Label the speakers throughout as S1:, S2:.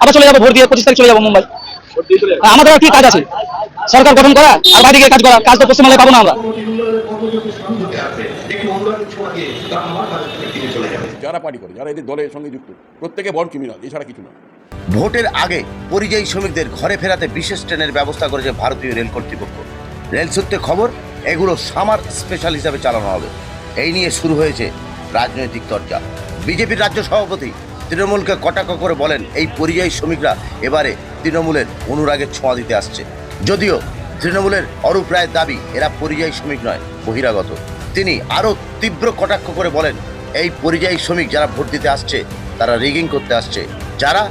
S1: আবার চলে যাবো ভোট দিয়ে 25 তারিখ চলে যাবো মুম্বাই। আমাদের আর কি কাজ আছে? সরকার গঠন করা আর বাইরে গিয়ে কাজ করা, কাজ তো পশ্চিমবাংলায় পাবো না আমরা।
S2: যারা পার্টি করে, যারা এদের দলের সঙ্গে যুক্ত, প্রত্যেকে বন্ড ক্রিমিনাল, এছাড়া কিছু না।
S3: ভোটের আগে পরিযায়ী শ্রমিকদের ঘরে ফেরাতে বিশেষ ট্রেনের ব্যবস্থা করেছে ভারতীয় রেল কর্তৃপক্ষ। রেল সূত্রে খবর, এগুলো সামার স্পেশাল হিসাবে চালানো হবে। এই নিয়ে শুরু হয়েছে রাজনৈতিক চর্চা। বিজেপির রাজ্য সভাপতি তৃণমূলকে কটাক্ষ করে বলেন, এই পরিযায়ী শ্রমিকরা এবারে তৃণমূলের অনুরাগের ছোঁয়া দিতে আসছে। যদিও তৃণমূলের অরূপ রায়ের দাবি, এরা পরিযায়ী শ্রমিক নয়, বহিরাগত। তিনি আরও তীব্র কটাক্ষ করে বলেন, এই পরিযায়ী শ্রমিক যারা ভোট দিতে আসছে তারা রিগিং করতে আসছে। যারা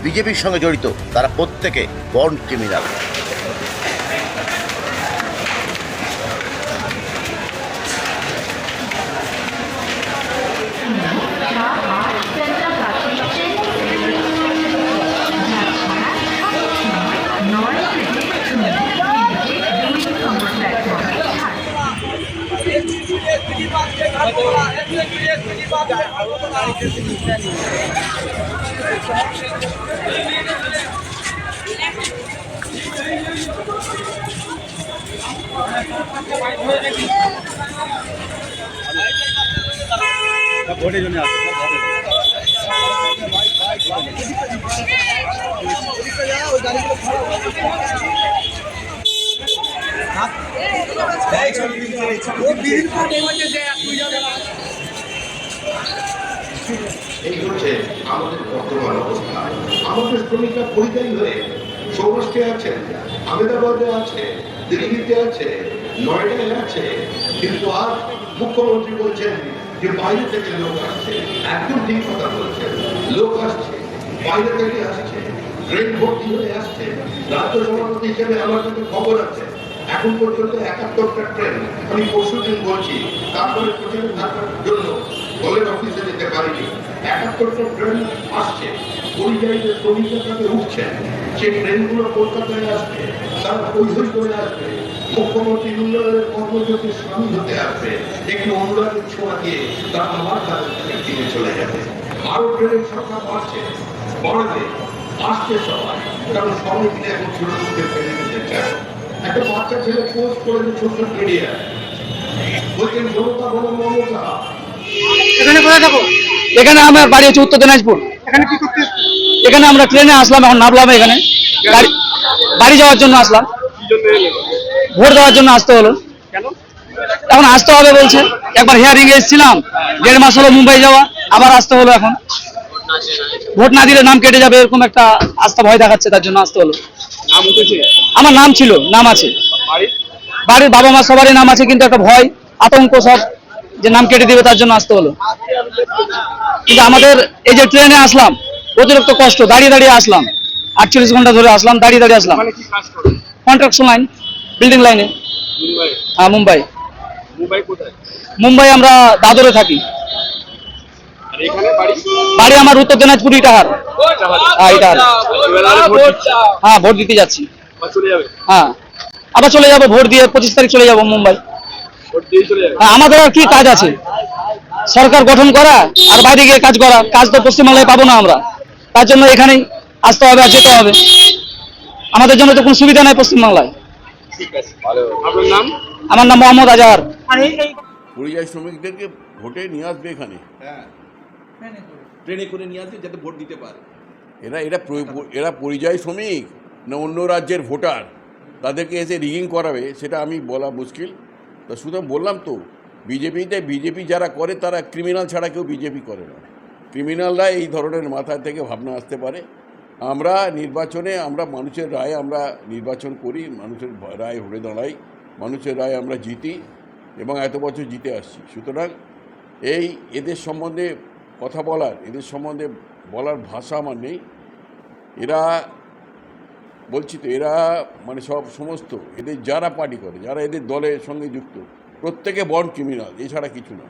S3: বিজেপির সঙ্গে জড়িত তারা প্রত্যেকে বন্ড ক্রিমিনাল।
S4: ভোটের জন্য
S5: এই হচ্ছে আমাদের বর্তমান অবস্থা। আমাদের শ্রমিকরা পরিযায়ী হয়ে সৌরাষ্ট্রে আছে, আহমেদাবাদে আছে, দিল্লিতে আছে, নয়ডায় আছে, কিন্তু আর মুখ্যমন্ত্রী বলছেন যে বাইরে থেকে লোক আসছে। একদম ঠিক কথা বলছেন, লোক আসছে, বাইরে থেকে আসছে, ট্রেন ভর্তি হয়ে আসছে। রাজ্য সভাপতি হিসেবে আমার কাছে খবর আছে, এখন পর্যন্ত 71টা ট্রেন, আমি পরশুদিন বলছি, তারপরে প্রচারে থাকার জন্য দলের অফিসে যেতে পারিনি। 71টা ট্রেন আসছে, পরিযায়ীদের শ্রমিকরা তাকে উঠছেন, সেই ট্রেনগুলো কলকাতায় আসবে, তারা পরিধৈ করে আসবে, মুখ্যমন্ত্রী উন্নয়নের কর্মযোগে সামিল হতে আসবে। একটু অনুরাগের ছোঁয়া দিয়ে তারা আমার কাছে ফিরে চলে যাবে। আরো ট্রেনের সংখ্যা বাড়ছে, বাড়বে, আসছে সবাই, কারণ সবাই মিলে এখন তৃণমূলকে ফেলে দিতে চায়। একটা বাচ্চা ছেলে পোস্ট করেছে সোশ্যাল মিডিয়ায়, বলছেন জনতা বলো মমতা।
S1: এখানে কোথায় থাকো? এখানে আমার বাড়ি হচ্ছে উত্তর দিনাজপুর।
S4: এখানে কি করতে?
S1: এখানে আমরা ট্রেনে আসলাম, এখন নামলাম এখানে, বাড়ি যাওয়ার জন্য আসলাম। ভোট দেওয়ার জন্য আসতে হলো। এখন আসতে হবে বলছে। একবার হিয়ারিং এ এসেছিলাম, 1.5 মাস হলো মুম্বাই যাওয়া, আবার আসতে হলো। এখন ভোট না দিলে নাম কেটে যাবে, এরকম একটা আস্থা ভয় দেখাচ্ছে, তার জন্য আসতে হলো। আমার নাম ছিল, নাম আছে, বাড়ির বাবা মা সবারই নাম আছে, কিন্তু একটা ভয় আতঙ্ক সব যে নাম কেটে দিবে, তার জন্য আসতে হলো। কিন্তু আমাদের এই যে ট্রেনে আসলাম, অতিরিক্ত কষ্ট, দাঁড়িয়ে দাঁড়িয়ে আসলাম, 48 ঘন্টা ধরে আসলাম, দাঁড়িয়ে দাঁড়িয়ে আসলাম। কন্ট্রাকশন লাইন, বিল্ডিং লাইনে। হ্যাঁ, মুম্বাই। মুম্বাই আমরা দাদরে থাকি। বাড়ি আমার উত্তর দিনাজপুর, ইটাহার। হ্যাঁ, ইটাহার। হ্যাঁ, ভোট দিতে যাচ্ছি। হ্যাঁ, আবার চলে যাবো ভোট দিয়ে 25 তারিখ চলে যাবো মুম্বাই। হ্যাঁ, আমাদের আর কি কাজ আছে? সরকার গঠন করা আর বাইরে গিয়ে কাজ করা, কাজ তো পশ্চিমবাংলায় পাবো না আমরা। তার জন্য এখানেই আসতে হবে আর যেতে হবে। আমাদের জন্য তো কোনো সুবিধা নাই পশ্চিমবাংলায়। আমার নাম মোহাম্মদ আজহার।
S2: পরিযায়ী শ্রমিকদেরকে ভোটে নিয়ে আসবে এখানে,
S6: ট্রেনে করে নিয়ে আসবে যাতে ভোট দিতে পারে।
S2: এরা পরিযায়ী শ্রমিক না অন্য রাজ্যের ভোটার, তাদেরকে এসে রিগিং করাবে সেটা আমি বলা মুশকিল। তা শুধু বললাম তো, বিজেপি যারা করে তারা ক্রিমিনাল ছাড়া কেউ বিজেপি করে না। ক্রিমিনালরা এই ধরনের মাথা থেকে ভাবনা আসতে পারে। আমরা নির্বাচনে, আমরা মানুষের রায়ে আমরা নির্বাচন করি, মানুষের রায় হয়ে দাঁড়াই, মানুষের রায় আমরা জিতি এবং এত বছর জিতে আসছি। সুতরাং এদের সম্বন্ধে কথা বলার, এদের সম্বন্ধে বলার ভাষা আমার নেই। এরা বলছি তো, এরা মানে সমস্ত এদের যারা পার্টি করে, যারা এদের দলের সঙ্গে যুক্ত, প্রত্যেকে বন্ড ক্রিমিনাল, এছাড়া কিছু না।